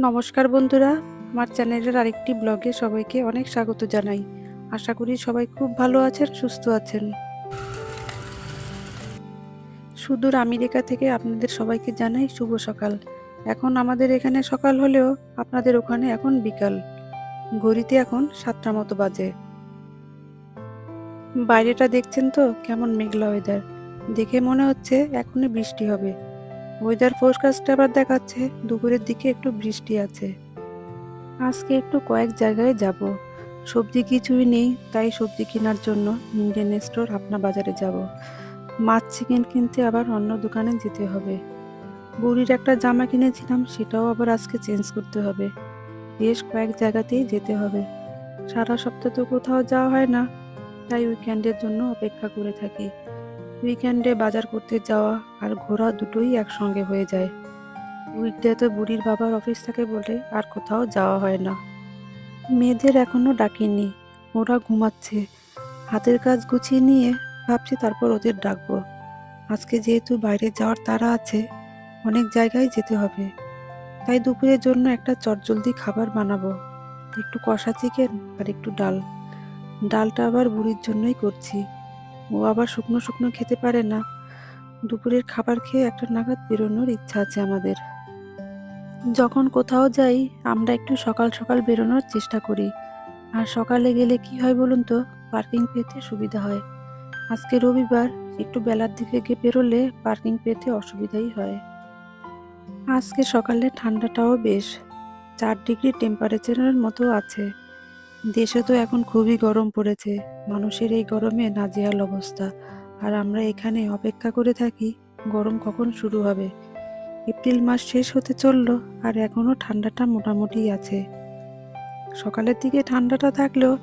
নমস্কার বন্ধুরা, আমার চ্যানেলের আরেকটি ব্লগে সবাইকে অনেক স্বাগত জানাই। আশা করি সবাই খুব ভালো আছেন, সুস্থ আছেন। সুদূর আমেরিকা থেকে আপনাদের সবাইকে জানাই শুভ সকাল। এখন আমাদের এখানে সকাল হলেও আপনাদের ওখানে এখন বিকাল। ঘড়িতে এখন 7টা মতো বাজে। বাইরেটা দেখছেন তো কেমন মেঘলা ওয়েদার, দেখে মনে হচ্ছে এখনই বৃষ্টি হবে। ওয়েদার ফোরকাস্টে আবার দেখাচ্ছে দুপুরের দিকে একটু বৃষ্টি আছে। আজকে একটু কয়েক জায়গায় যাব। সবজি কিছুই নেই, তাই সবজি কেনার জন্য ইন্ডিয়ান স্টোর আপনা বাজারে যাব। মাছ চিকেন কিনতে আবার অন্য দোকানে যেতে হবে। বুড়ির একটা জামা কিনেছিলাম, সেটাও আবার আজকে চেঞ্জ করতে হবে। বেশ কয়েক জায়গাতেই যেতে হবে। সারা সপ্তাহ তো কোথাও যাওয়া হয় না, তাই উইকেন্ডের জন্য অপেক্ষা করে থাকি। উইকেন্ডে বাজার করতে যাওয়া আর ঘোরা দুটোই একসঙ্গে হয়ে যায়। উইকডেতে বুড়ির বাবার অফিস থাকে বলে আর কোথাও যাওয়া হয় না। মেয়েদের এখনো ডাকিনি, ওরা ঘুমাচ্ছে। হাতের কাজ গুছিয়ে নিয়ে ভাবছি তারপর ওদের ডাকবো। আজকে যেহেতু বাইরে যাওয়ার তাড়া আছে, অনেক জায়গায় যেতে হবে, তাই দুপুরের জন্য একটা চটজলদি খাবার বানাবো। একটু কষা চিকেন আর একটু ডাল। ডালটা আবার বুড়ির জন্যই করছি, ও আবার শুকনো শুকনো খেতে পারে না। দুপুরের খাবার খেয়ে একটা নাগাদ বেরোনোর ইচ্ছা আছে আমাদের। যখন কোথাও যাই আমরা একটু সকাল সকাল বেরোনোর চেষ্টা করি। আর সকালে গেলে কি হয় বলুন তো, পার্কিং পেতে সুবিধা হয়। আজকে রবিবার, একটু বেলার দিকে গিয়ে বেরোলে পার্কিং পেতে অসুবিধাই হয়। আজকে সকালে ঠান্ডাটাও বেশ 4 ডিগ্রি টেম্পারেচারের মতো আছে। দেশে তো এখন খুবই গরম পড়েছে, মানুষের এই গরমে নাজেহাল অবস্থা। আর আমরা এখানে অপেক্ষা করে থাকি গরম কখন শুরু হবে। এপ্রিল মাস শেষ হতে চললো, আর এখনো ঠান্ডাটা মোটামুটি আছে। সকালের দিকে ঠান্ডাটা থাকলেও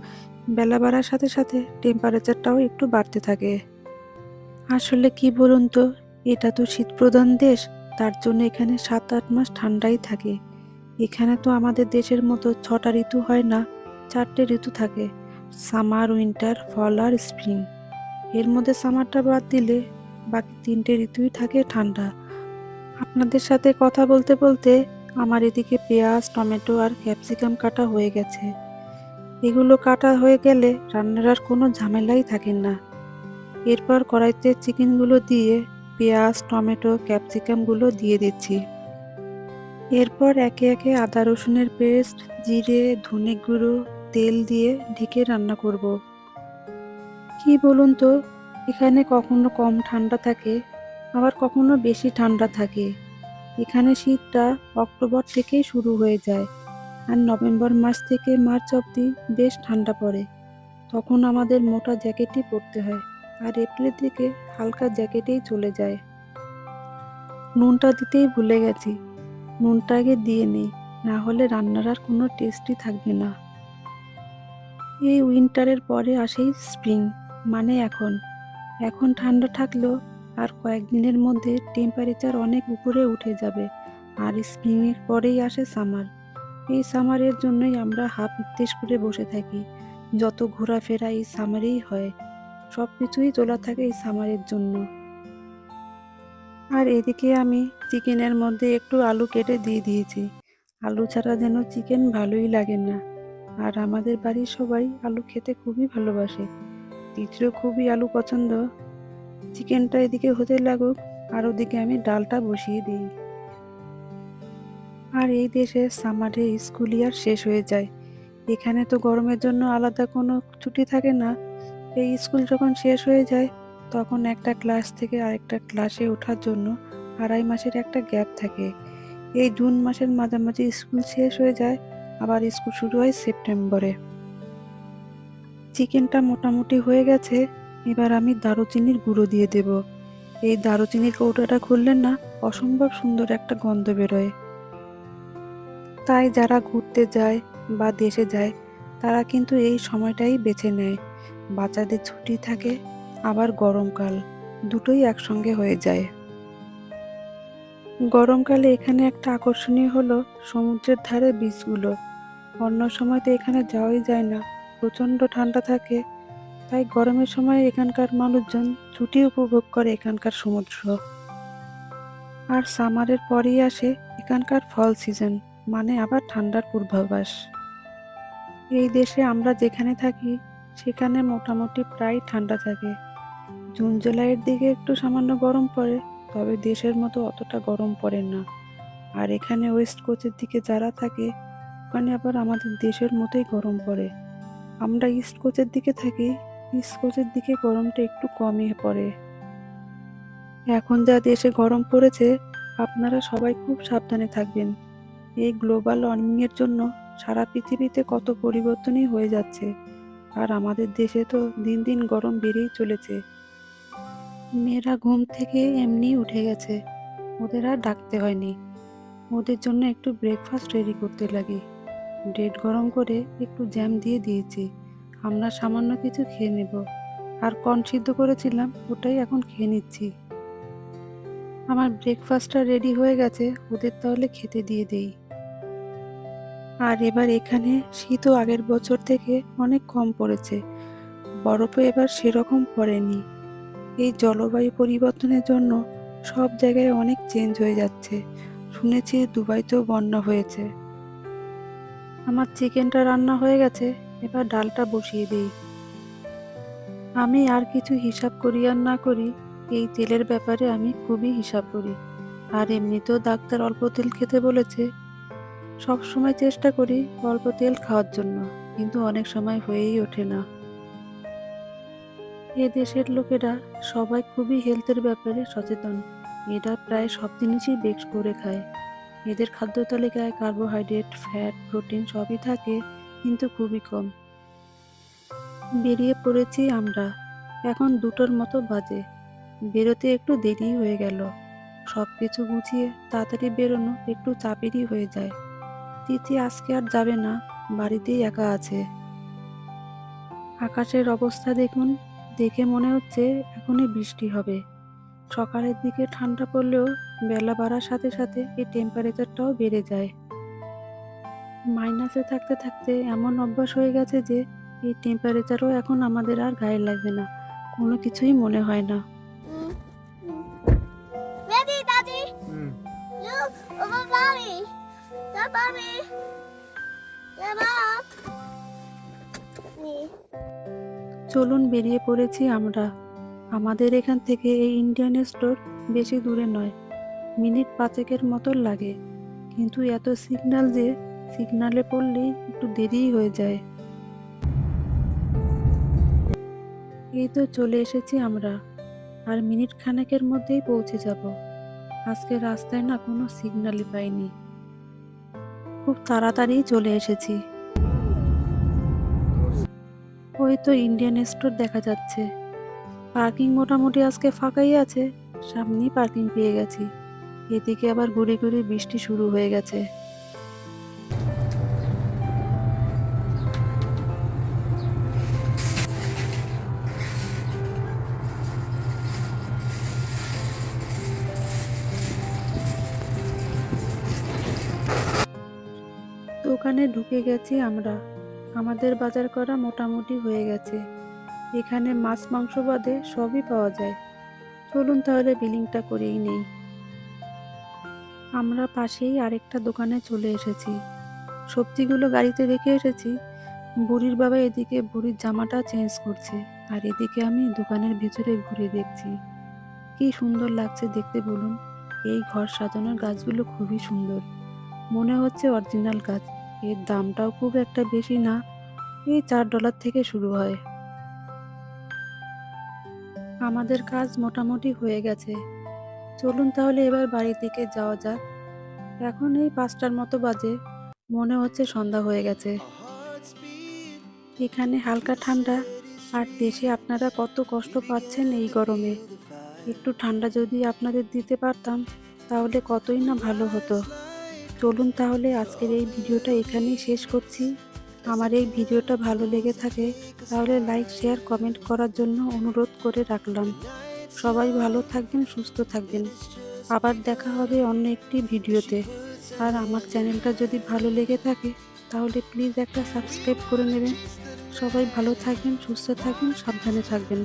বেলা বাড়ার সাথে সাথে টেম্পারেচারটাও একটু বাড়তে থাকে। আসলে কি বলুন তো, এটা তো শীতপ্রধান দেশ, তার জন্য এখানে 7-8 মাস ঠান্ডাই থাকে। এখানে তো আমাদের দেশের মতো 6টা ঋতু হয় না, 4টে ঋতু থাকে: সামার, উইন্টার, ফল আর স্প্রিং। এর মধ্যে সামারটা বাদ দিলে বাকি 3টে ঋতুই থাকে ঠান্ডা। আপনাদের সাথে কথা বলতে বলতে আমার এদিকে পেঁয়াজ, টমেটো আর ক্যাপসিকাম কাটা হয়ে গেছে। এগুলো কাটা হয়ে গেলে রান্নার আর কোনো ঝামেলাই থাকে না। এরপর কড়াইতে চিকেনগুলো দিয়ে পেঁয়াজ, টমেটো, ক্যাপসিকামগুলো দিয়ে দিচ্ছি। এরপর একে একে আদা রসুনের পেস্ট, জিরে, ধনে গুঁড়ো, তেল দিয়ে ঢেকে রান্না করব। কি বলুন তো, এখানে কখনো কম ঠান্ডা থাকে, আবার কখনো বেশি ঠান্ডা থাকে। এখানে শীতটা অক্টোবর থেকেই শুরু হয়ে যায়, আর নভেম্বর মাস থেকে মার্চ অবধি বেশ ঠান্ডা পড়ে। তখন আমাদের মোটা জ্যাকেটই পরতে হয়, আর এপ্রিলের দিকে হালকা জ্যাকেটেই চলে যায়। নুনটা দিতেই ভুলে গেছি, নুনটা আগে দিয়ে নেই, না হলে রান্নার আর কোনো টেস্টই থাকবে না। এই উইন্টারের পরে আসেই স্প্রিং, মানে এখন। এখন ঠান্ডা থাকলেও আর কয়েকদিনের মধ্যে টেম্পারেচার অনেক উপরে উঠে যাবে। আর স্প্রিংয়ের পরেই আসে সামার। এই সামারের জন্যই আমরা হাফ নিঃশ্বাস করে বসে থাকি। যত ঘোরাফেরা এই সামারেই হয়, সব কিছুই তোলা থাকে এই সামারের জন্য। আর এদিকে আমি চিকেনের মধ্যে একটু আলু কেটে দিয়ে দিয়েছি। আলু ছাড়া যেন চিকেন ভালোই লাগে না। আর আমাদের বাড়ির সবাই আলু খেতে খুবই ভালোবাসে। তিথিরও খুবই আলু পছন্দ। চিকেনটা এদিকে হতে লাগুক, আর ওদিকে আমি ডালটা বসিয়ে দিই। আর এই দেশে সামারে স্কুল ইয়ার শেষ হয়ে যায়। এখানে তো গরমের জন্য আলাদা কোনো ছুটি থাকে না। এই স্কুল যখন শেষ হয়ে যায়, তখন একটা ক্লাস থেকে আরেকটা ক্লাসে ওঠার জন্য 2.5 মাসের একটা গ্যাপ থাকে। এই জুন মাসের মাঝামাঝি স্কুল শেষ হয়ে যায়, আবার স্কুল শুরু হয় সেপ্টেম্বরে। চিকেনটা মোটামুটি হয়ে গেছে, এবার আমি দারুচিনির গুঁড়ো দিয়ে দেব। এই দারুচিনির কৌটোটা খুললে না, অসম্ভব সুন্দর একটা গন্ধ বেরোয়। তাই যারা ঘুরতে যায় বা দেশে যায়, তারা কিন্তু এই সময়টাই বেছে নেয়। বাচ্চাদের ছুটি থাকে, আবার গরমকাল, দুটোই একসঙ্গে হয়ে যায়। গরমকালে এখানে একটা আকর্ষণীয় হলো সমুদ্রের ধারে বিচগুলো। অন্য সময় তো এখানে যাওয়াই যায় না, প্রচণ্ড ঠান্ডা থাকে। তাই গরমের সময় এখানকার মানুষজন ছুটি উপভোগ করে এখানকার সমুদ্র। আর সামারের পরেই আসে এখানকার ফল সিজন, মানে আবার ঠান্ডার পূর্বাভাস। এই দেশে আমরা যেখানে থাকি সেখানে মোটামুটি প্রায় ঠান্ডা থাকে। জুন জুলাইয়ের দিকে একটু সামান্য গরম পড়ে, তবে দেশের মতো অতটা গরম পড়ে না। আর এখানে ওয়েস্ট কোস্টের দিকে যারা থাকে ওখানে আবার আমাদের দেশের মতোই গরম পড়ে। আমরা ইস্ট কোস্টের দিকে থাকি, ইস্ট কোস্টের দিকে গরমটা একটু কমই পড়ে। এখন যা দেশে গরম পড়েছে, আপনারা সবাই খুব সাবধানে থাকবেন। এই গ্লোবাল ওয়ার্মিংয়ের জন্য সারা পৃথিবীতে কত পরিবর্তনই হয়ে যাচ্ছে, আর আমাদের দেশে তো দিন দিন গরম বেড়েই চলেছে। মেয়েরা ঘুম থেকে এমনি উঠে গেছে, ওদের আর ডাকতে হয়নি। ওদের জন্য একটু ব্রেকফাস্ট রেডি করতে লাগে। ব্রেড গরম করে একটু জ্যাম দিয়ে দিয়েছি, আমরা সামান্য কিছু খেয়ে নেব। আর কর্ন সিদ্ধ করেছিলাম, ওটাই এখন খেয়ে নিচ্ছি। আমার ব্রেকফাস্টটা রেডি হয়ে গেছে, ওদের তাহলে খেতে দিয়ে দেই। আর এবার এখানে শীতও আগের বছর থেকে অনেক কম পড়েছে, বরফও এবার সেরকম পড়েনি। এই জলবায়ু পরিবর্তনের জন্য সব জায়গায় অনেক চেঞ্জ হয়ে যাচ্ছে। শুনেছি দুবাইতেও বন্যা হয়েছে। আমার চিকেনটা রান্না হয়ে গেছে, এবার ডালটা বসিয়ে দিই। আমি আর কিছু হিসাব করি আর না করি, এই তেলের ব্যাপারে আমি খুবই হিসাব করি। আর এমনিতেও ডাক্তার অল্প তেল খেতে বলেছে। সব সময় চেষ্টা করি অল্প তেল খাওয়ার জন্য, কিন্তু অনেক সময় হয়েই ওঠে না। এ দেশের লোকেরা সবাই খুবই হেলথের ব্যাপারে সচেতন। এরা প্রায় সব জিনিসই বেক্স করে খায়। এদের খাদ্য তালিকায় কার্বোহাইড্রেট, ফ্যাট, প্রোটিন সবই থাকে, কিন্তু খুবই কম। বেরিয়ে পড়েছি আমরা, এখন 2টোর মতো বাজে। বেরোতে একটু দেরি হয়ে গেল। সব কিছু গুছিয়ে তাড়াতাড়ি বেরোনো একটু চাপেরই হয়ে যায়। তিথি আজকে আর যাবে না, বাড়িতেই একা আছে। আকাশের অবস্থা দেখুন, দেখে মনে হচ্ছে এখনই বৃষ্টি হবে। সকালের দিকে ঠান্ডা পড়লেও বেলা বাড়ার সাথে সাথে এই টেম্পারেচারটাও বেড়ে যায়। মাইনাসে থাকতে থাকতে এমন অভ্যাস হয়ে গেছে যে এই টেম্পারেচারও এখন আমাদের আর গায়ে লাগবে না, কোনো কিছুই মনে হয় না। Ready, Daddy? Look, over Bobby. The Bobby. The Bob. Me. চলুন বেরিয়ে পড়েছি আমরা। আমাদের এখান থেকে এই ইন্ডিয়ান স্টোর বেশি দূরে নয়, মিনিট 5 মতো লাগে। কিন্তু এত সিগন্যাল যে সিগন্যালে পড়লেই একটু দেরিই হয়ে যায়। এই তো চলে এসেছি আমরা, আর মিনিট খানেকের মধ্যেই পৌঁছে যাব। আজকে রাস্তায় না কোনো সিগন্যালই পাইনি, খুব তাড়াতাড়ি চলে এসেছি। ওই তো ইন্ডিয়ান স্টোর দেখা যাচ্ছে। পার্কিং মোটামুটি আজকে ফাঁকাই আছে, সামনেই পার্কিং পেয়ে গেছি। এদিকে আবার ঘুরে ঘুরে বৃষ্টি শুরু হয়ে গেছে। দোকানে ঢুকে গেছি আমরা, আমাদের বাজার করা মোটামুটি হয়ে গেছে। এখানে মাছ মাংস বাদে সবই পাওয়া যায়। চলুন তাহলে বিলিংটা করেই নেই। আমরা পাশেই আরেকটা দোকানে চলে এসেছি। সবজিগুলো গাড়িতে রেখে এসেছি। বুড়ির বাবা এদিকে বুড়ির জামাটা চেঞ্জ করছে, আর এদিকে আমি দোকানের ভিতরে ঘুরে দেখছি। কি সুন্দর লাগছে দেখতে বলুন। এই ঘর সাজানোর গাছগুলো খুবই সুন্দর, মনে হচ্ছে অরিজিনাল গাছ। এর দামটাও খুব একটা বেশি না, এই $4 থেকে শুরু হয়। আমাদের কাজ মোটামুটি হয়ে গেছে। চলুন তাহলে এবার বাড়ির দিকে যাওয়া যাক। এখন এই 5টার মতো বাজে, মনে হচ্ছে সন্ধ্যা হয়ে গেছে। এখানে হালকা ঠান্ডা, আর দেশে আপনারা কত কষ্ট পাচ্ছেন এই গরমে। একটু ঠান্ডা যদি আপনাদের দিতে পারতাম তাহলে কতই না ভালো হতো। চলুন তাহলে আজকের এই ভিডিওটা এখানেই শেষ করছি। আমার এই ভিডিওটা ভালো লেগে থাকে তাহলে লাইক, শেয়ার, কমেন্ট করার জন্য অনুরোধ করে রাখলাম। সবাই ভালো থাকবেন, সুস্থ থাকবেন। আবার দেখা হবে অন্য একটি ভিডিওতে। আর আমার চ্যানেলটা যদি ভালো লেগে থাকে তাহলে প্লিজ একটা সাবস্ক্রাইব করে নেবেন। সবাই ভালো থাকবেন, সুস্থ থাকবেন, সাবধানে থাকবেন।